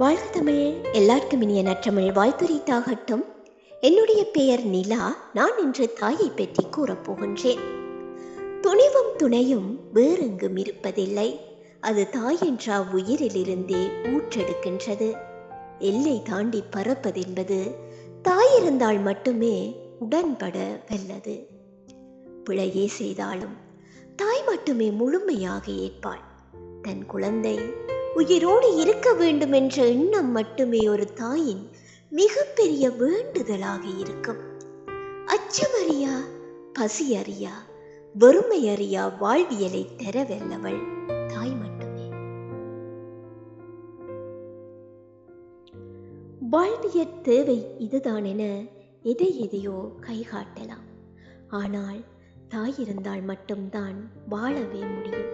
வாழ்க தமிழ். எல்லாருக்கும் இனிய நற்றமிழ் வாய்த்துரித்தாகட்டும். என்னுடைய பெயர் நிலா. நான் இன்று தாயை பற்றி கூறப்போகின்றேன். துணிவும் துணையும் வேறெங்கும் இருப்பதில்லை. அது தாய் என்ற உயிரிலிருந்தே ஊற்றெடுக்கின்றது. எல்லை தாண்டி பறப்பதென்பது தாய் இருந்தால் மட்டுமே உடன்பட வல்லது. பிழையே செய்தாலும் தாய் மட்டுமே முழுமையாக ஏற்பாள். தன் குழந்தை உயிரோடு இருக்க வேண்டும் என்ற எண்ணம் மட்டுமே ஒரு தாயின் மிகப்பெரிய வேண்டுதலாக இருக்கும். அச்சமறியா, பசி அறியா, வறுமை அறியா வாழ்வியலை தரவல்லவள் தாய் மட்டுமே. வாழ்வியற் தேவை இதுதான் என எதையோ கைகாட்டலாம். ஆனால் தாய் இருந்தால் மட்டும்தான் வாழவே முடியும்.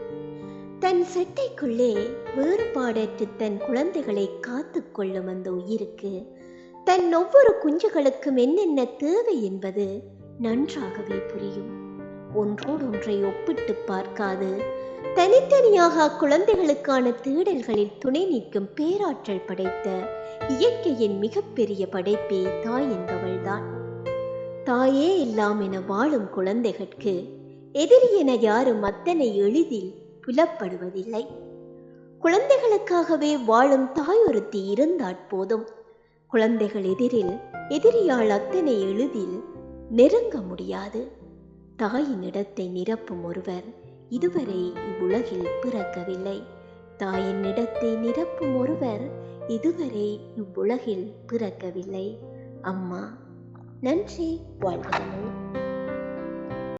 தன் சட்டைக்குள்ளே வேறுபாடற்று தன் குழந்தைகளை காத்து கொள்ளும் அந்த உயிருக்கு தன் ஒவ்வொரு குஞ்சுகளுக்கும் என்னென்ன தேவை என்பது நன்றாகவே புரியும். ஒன்றோடொன்றை ஒப்பிட்டு பார்க்காது தனித்தனியாக குழந்தைகளுக்கான தேடல்களில் துணை நிற்கும் பேராற்றல் படைத்த இயற்கையின் மிகப்பெரிய படைப்பே தாய் என்பவள்தான். தாயே எல்லாம் என வாழும் குழந்தைகளுக்கு எதிரி என யாரும் அத்தனை எளிதில் புலப்படுவதில்லை. குழந்தைகளுக்காகவே வாழும் தாய் ஒருத்தி இருந்தாற் போதும். குழந்தைகள் எதிரியால் அத்தனை எளிதில் நெருங்க முடியாது. தாயின் இடத்தை நிரப்பும் ஒருவர் இதுவரை இவ்வுலகில் பிறக்கவில்லை. தாயின் இடத்தை நிரப்பும் ஒருவர் இதுவரை இவ்வுலகில் பிறக்கவில்லை. அம்மா. நன்றி. வாழ்க தமிழ்.